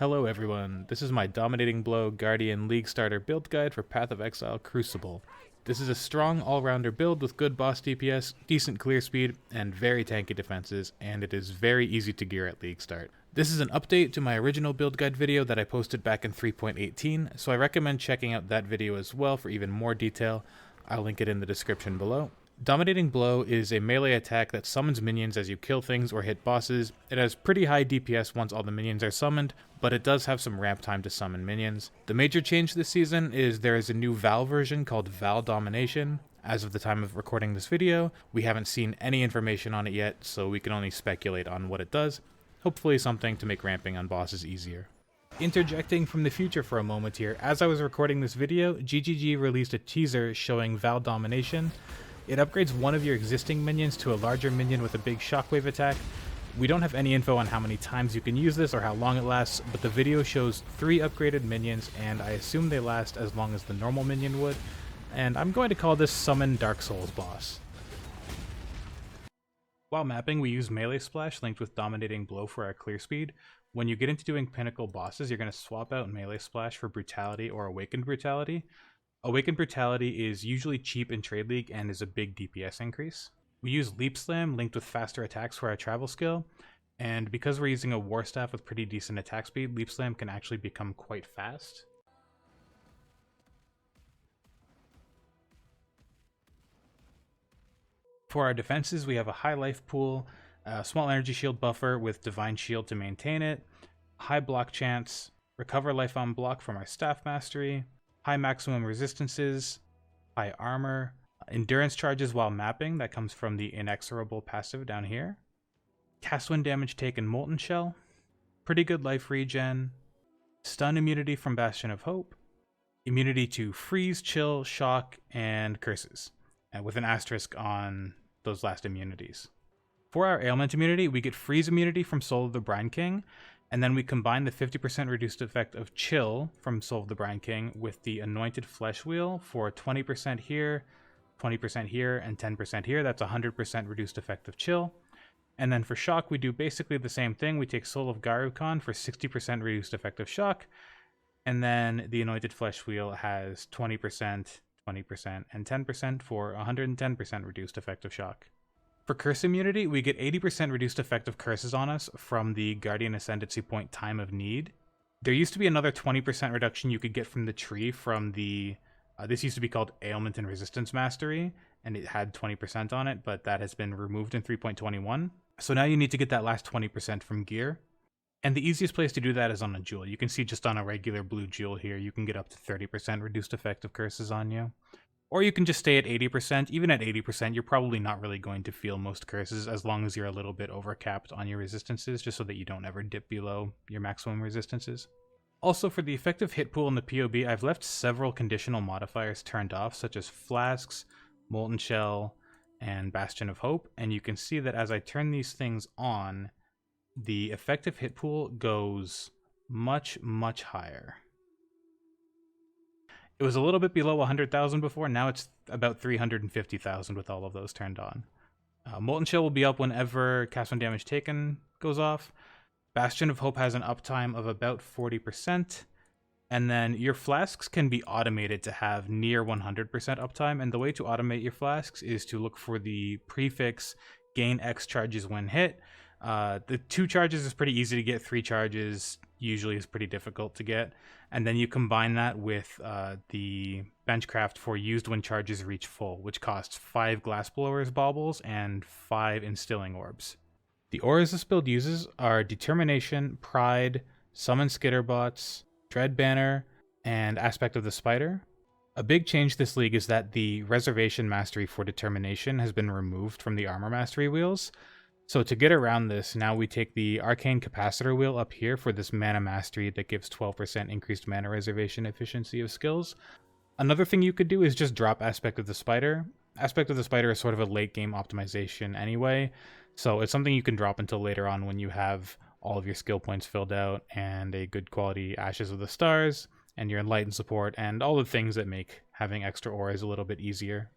Hello everyone, this is my Dominating Blow Guardian League Starter build guide for Path of Exile Crucible. This is a strong all-rounder build with good boss DPS, decent clear speed, and very tanky defenses, and it is very easy to gear at League Start. This is an update to my original build guide video that I posted back in 3.18, so I recommend checking out that video as well for even more detail. I'll link it in the description below. Dominating Blow is a melee attack that summons minions as you kill things or hit bosses. It has pretty high DPS once all the minions are summoned, but it does have some ramp time to summon minions. The major change this season is there is a new Vaal version called Vaal Domination. As of the time of recording this video, we haven't seen any information on it yet, so we can only speculate on what it does. Hopefully something to make ramping on bosses easier. Interjecting from the future for a moment here, as I was recording this video, GGG released a teaser showing Vaal Domination. It upgrades one of your existing minions to a larger minion with a big shockwave attack. We don't have any info on how many times you can use this or how long it lasts, but the video shows 3 upgraded minions, and I assume they last as long as the normal minion would, and I'm going to call this Summon Dark Souls boss. While mapping, we use Melee Splash linked with Dominating Blow for our clear speed. When you get into doing pinnacle bosses, you're going to swap out Melee Splash for Brutality or Awakened Brutality. Awakened Brutality is usually cheap in Trade League and is a big DPS increase. We use Leap Slam linked with faster attacks for our travel skill, and because we're using a War Staff with pretty decent attack speed, Leap Slam can actually become quite fast. For our defenses, we have a high life pool, a small energy shield buffer with Divine Shield to maintain it, high block chance, recover life on block from our Staff Mastery, high maximum resistances, high armor, endurance charges while mapping, that comes from the inexorable passive down here, cast when damage taken Molten Shell, pretty good life regen, stun immunity from Bastion of Hope, immunity to freeze, chill, shock, and curses, and with an asterisk on those last immunities. For our ailment immunity, we get freeze immunity from Soul of the Brine King, and then we combine the 50% reduced effect of Chill from Soul of the Brine King with the Anointed Flesh Wheel for 20% here, 20% here, and 10% here. That's 100% reduced effect of Chill. And then for Shock, we do basically the same thing. We take Soul of Garukhan for 60% reduced effect of Shock, and then the Anointed Flesh Wheel has 20%, 20%, and 10% for 110% reduced effect of Shock. For Curse Immunity, we get 80% reduced effect of curses on us from the Guardian Ascendancy Point Time of Need. There used to be another 20% reduction you could get from the tree from the... this used to be called Ailment and Resistance Mastery, and it had 20% on it, but that has been removed in 3.21. So now you need to get that last 20% from gear. And the easiest place to do that is on a jewel. You can see just on a regular blue jewel here, you can get up to 30% reduced effect of curses on you. Or you can just stay at 80%. Even at 80%, you're probably not really going to feel most curses as long as you're a little bit overcapped on your resistances, just so that you don't ever dip below your maximum resistances. Also, for the effective hit pool in the PoB, I've left several conditional modifiers turned off, such as Flasks, Molten Shell, and Bastion of Hope, and you can see that as I turn these things on, the effective hit pool goes much, much higher. It was a little bit below 100,000 before, now it's about 350,000 with all of those turned on. Molten Shell will be up whenever cast when damage taken goes off. Bastion of Hope has an uptime of about 40%. And then your flasks can be automated to have near 100% uptime. And the way to automate your flasks is to look for the prefix gain X charges when hit. The 2 charges is pretty easy to get, 3 charges usually is pretty difficult to get. And then you combine that with the Benchcraft for used when charges reach full, which costs 5 Glassblower's Baubles and 5 Instilling Orbs. The auras this build uses are Determination, Pride, Summon Skitterbots, Dread Banner, and Aspect of the Spider. A big change this league is that the Reservation Mastery for Determination has been removed from the Armor Mastery wheels. So to get around this, now we take the Arcane Capacitor wheel up here for this Mana Mastery that gives 12% increased mana reservation efficiency of skills. Another thing you could do is just drop Aspect of the Spider. Aspect of the Spider is sort of a late game optimization anyway, so it's something you can drop until later on when you have all of your skill points filled out and a good quality Ashes of the Stars and your Enlighten support and all the things that make having extra auras a little bit easier.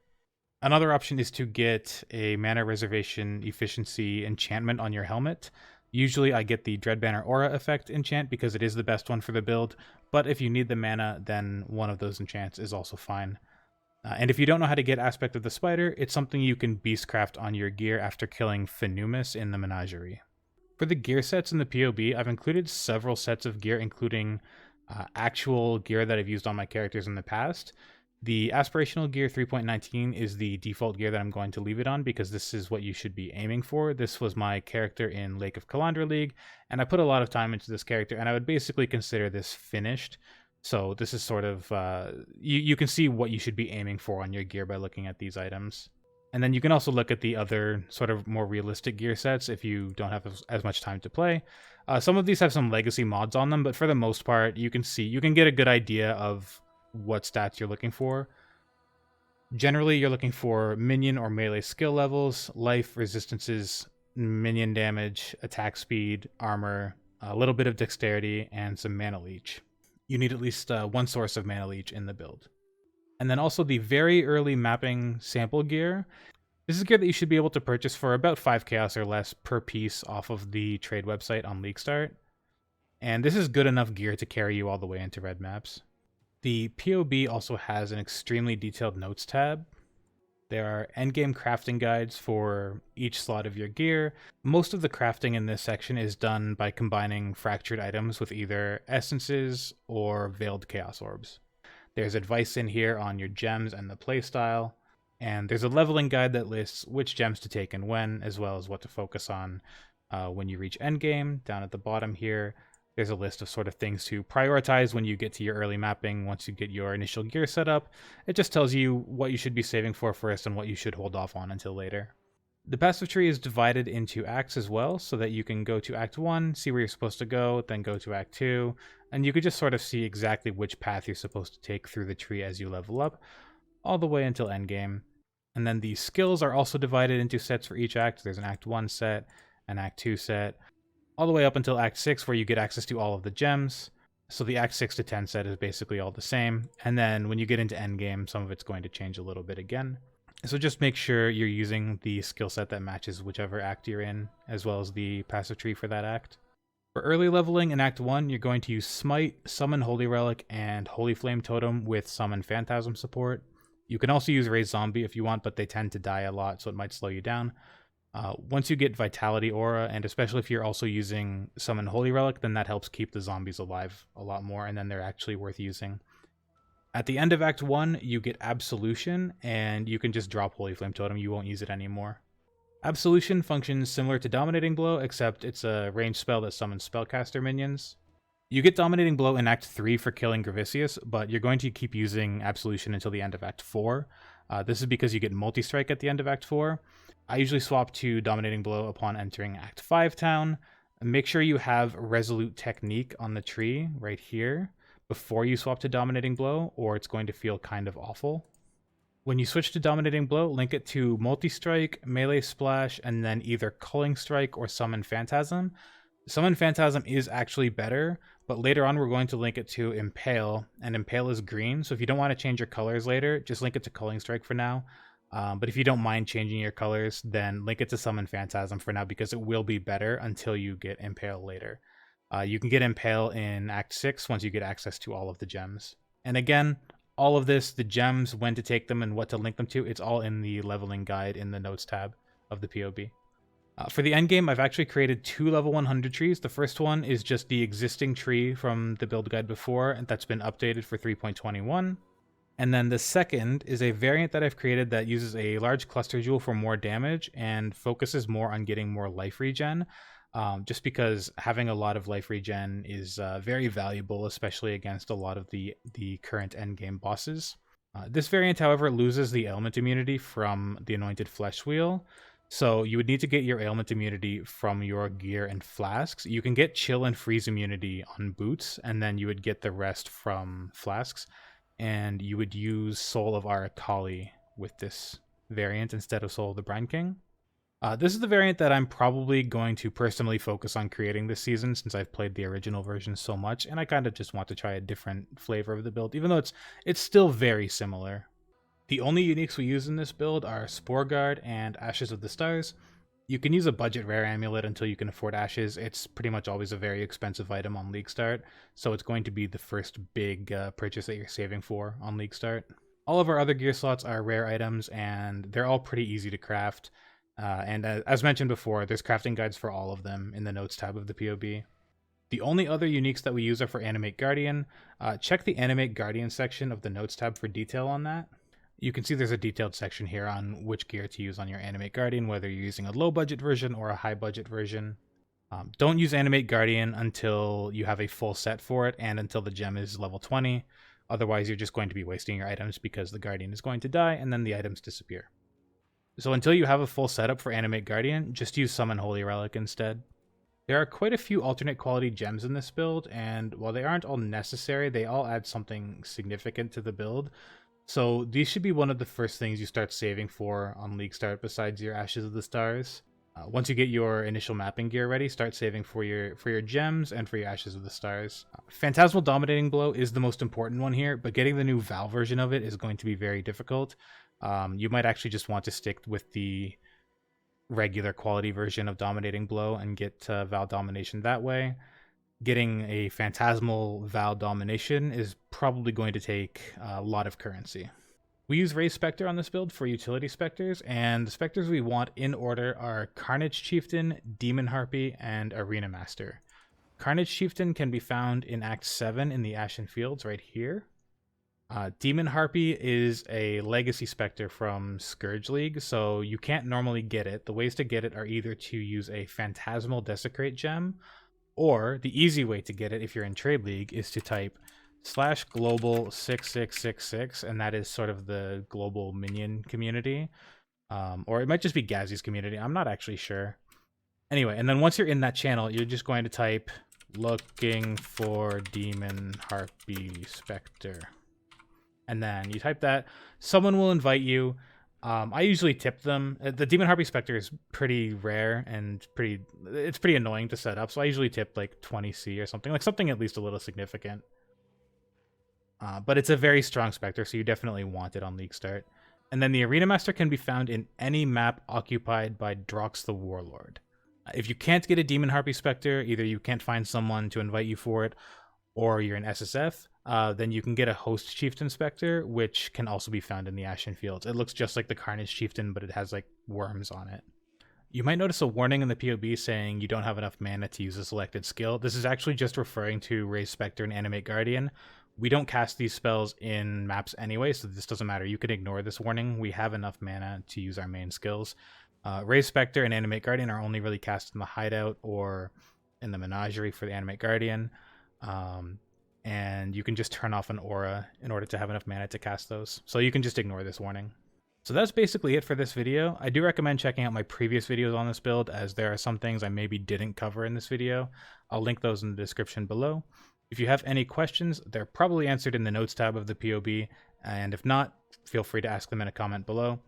Another option is to get a mana reservation efficiency enchantment on your helmet. Usually I get the Dread Banner Aura effect enchant because it is the best one for the build, but if you need the mana, then one of those enchants is also fine. And if you don't know how to get Aspect of the Spider, it's something you can beastcraft on your gear after killing Phenumus in the Menagerie. For the gear sets in the PoB, I've included several sets of gear, including actual gear that I've used on my characters in the past. The Aspirational Gear 3.19 is the default gear that I'm going to leave it on because this is what you should be aiming for. This was my character in Lake of Kalandra League, and I put a lot of time into this character, and I would basically consider this finished. So this is sort of, you can see what you should be aiming for on your gear by looking at these items. And then you can also look at the other sort of more realistic gear sets if you don't have as much time to play. Some of these have some legacy mods on them, but for the most part, you can get a good idea of what stats you're looking for. Generally, you're looking for minion or melee skill levels, life, resistances, minion damage, attack speed, armor, a little bit of dexterity, and some mana leech. You need at least one source of mana leech in the build. And then also the very early mapping sample gear. This is gear that you should be able to purchase for about 5 chaos or less per piece off of the trade website on League Start. And this is good enough gear to carry you all the way into red maps. The PoB also has an extremely detailed notes tab. There are endgame crafting guides for each slot of your gear. Most of the crafting in this section is done by combining fractured items with either essences or veiled chaos orbs. There's advice in here on your gems and the playstyle, and there's a leveling guide that lists which gems to take and when, as well as what to focus on when you reach endgame. Down at the bottom here, there's a list of sort of things to prioritize when you get to your early mapping. Once you get your initial gear set up, it just tells you what you should be saving for first and what you should hold off on until later. The passive tree is divided into acts as well, so that you can go to Act 1, see where you're supposed to go, then go to Act 2, and you could just sort of see exactly which path you're supposed to take through the tree as you level up, all the way until endgame. And then the skills are also divided into sets for each act. There's an Act 1 set, an Act 2 set, all the way up until Act 6, where you get access to all of the gems. So the Act 6 to 10 set is basically all the same. And then when you get into endgame, some of it's going to change a little bit again. So just make sure you're using the skill set that matches whichever act you're in, as well as the passive tree for that act. For early leveling in Act 1, you're going to use Smite, Summon Holy Relic, and Holy Flame Totem with Summon Phantasm support. You can also use Raise Zombie if you want, but they tend to die a lot, so it might slow you down. Once you get Vitality Aura, and especially if you're also using Summon Holy Relic, then that helps keep the zombies alive a lot more, and then they're actually worth using. At the end of Act 1, you get Absolution, and you can just drop Holy Flame Totem. You won't use it anymore. Absolution functions similar to Dominating Blow, except it's a ranged spell that summons Spellcaster minions. You get Dominating Blow in Act 3 for killing Gravicius, but you're going to keep using Absolution until the end of Act 4. This is because you get Multistrike at the end of Act 4. I usually swap to Dominating Blow upon entering Act 5 town. Make sure you have Resolute Technique on the tree right here before you swap to Dominating Blow, or it's going to feel kind of awful. When you switch to Dominating Blow, link it to Multistrike, Melee Splash, and then either Culling Strike or Summon Phantasm. Summon Phantasm is actually better, but later on we're going to link it to Impale, and Impale is green, so if you don't want to change your colors later, just link it to Culling Strike for now. But if you don't mind changing your colors, then link it to Summon Phantasm for now, because it will be better until you get Impale later. You can get Impale in Act 6 once you get access to all of the gems. And again, all of this, the gems, when to take them, and what to link them to, it's all in the leveling guide in the notes tab of the PoB. For the endgame, I've actually created 2 level 100 trees. The first one is just the existing tree from the build guide before, and that's been updated for 3.21. And then the second is a variant that I've created that uses a large cluster jewel for more damage and focuses more on getting more life regen. Just because having a lot of life regen is very valuable, especially against a lot of the current endgame bosses. This variant, however, loses the ailment immunity from the Anointed Flesh Wheel, so you would need to get your ailment immunity from your gear and flasks. You can get chill and freeze immunity on boots, and then you would get the rest from flasks, and you would use Soul of Arakali with this variant instead of Soul of the Brine King. This is the variant that I'm probably going to personally focus on creating this season, since I've played the original version so much, and I kind of just want to try a different flavor of the build, even though it's still very similar. The only uniques we use in this build are Spore Guard and Ashes of the Stars. You can use a budget rare amulet until you can afford ashes. It's pretty much always a very expensive item on League Start, so it's going to be the first big purchase that you're saving for on League Start. All of our other gear slots are rare items, and they're all pretty easy to craft. And as mentioned before, there's crafting guides for all of them in the Notes tab of the PoB. The only other uniques that we use are for Animate Guardian. Check the Animate Guardian section of the Notes tab for detail on that. You can see there's a detailed section here on which gear to use on your Animate Guardian, whether you're using a low budget version or a high budget version. Don't use Animate Guardian until you have a full set for it and until the gem is level 20. Otherwise, you're just going to be wasting your items because the Guardian is going to die and then the items disappear. So until you have a full setup for Animate Guardian, just use Summon Holy Relic instead. There are quite a few alternate quality gems in this build, and while they aren't all necessary, they all add something significant to the build. So these should be one of the first things you start saving for on League Start besides your Ashes of the Stars. Once you get your initial mapping gear ready, start saving for your gems and for your Ashes of the Stars. Phantasmal Dominating Blow is the most important one here, but getting the new Vaal version of it is going to be very difficult. You might actually just want to stick with the regular quality version of Dominating Blow and get Vaal Domination that way. Getting a Phantasmal Vaal Domination is probably going to take a lot of currency. We use Raise Spectre on this build for utility Spectres, and the Spectres we want in order are Carnage Chieftain, Demon Harpy, and Arena Master. Carnage Chieftain can be found in Act 7 in the Ashen Fields right here. Demon Harpy is a legacy Spectre from Scourge League, so you can't normally get it. The ways to get it are either to use a Phantasmal Desecrate gem, or the easy way to get it if you're in Trade League is to type /global 6666, and that is sort of the global Minion community. Or it might just be Gazzy's community. I'm not actually sure. Anyway, and then once you're in that channel, you're just going to type looking for Demon Harpy Spectre. And then you type that. Someone will invite you. I usually tip them. The Demon Harpy Spectre is pretty rare and it's pretty annoying to set up, so I usually tip like 20C or something, like something at least a little significant. But it's a very strong Spectre, so you definitely want it on League Start. And then the Arena Master can be found in any map occupied by Drox the Warlord. If you can't get a Demon Harpy Spectre, either you can't find someone to invite you for it, or you're in SSF, then you can get a Host Chieftain Spectre, which can also be found in the Ashen Fields. It looks just like the Carnage Chieftain, but it has like worms on it. You might notice a warning in the PoB saying you don't have enough mana to use a selected skill. This is actually just referring to Raise Spectre and Animate Guardian. We don't cast these spells in maps anyway, so this doesn't matter. You can ignore this warning. We have enough mana to use our main skills. Raise Spectre and Animate Guardian are only really cast in the Hideout or in the Menagerie for the Animate Guardian. And you can just turn off an aura in order to have enough mana to cast those. So you can just ignore this warning. So that's basically it for this video. I do recommend checking out my previous videos on this build, as there are some things I maybe didn't cover in this video. I'll link those in the description below. If you have any questions, they're probably answered in the Notes tab of the PoB, and if not, feel free to ask them in a comment below.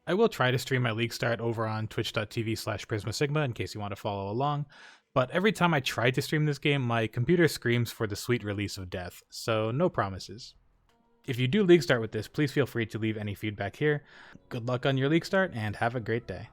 I will try to stream my League Start over on twitch.tv/PrismaSigma in case you want to follow along. But every time I try to stream this game, my computer screams for the sweet release of death, so no promises. If you do League Start with this, please feel free to leave any feedback here. Good luck on your League Start, and have a great day.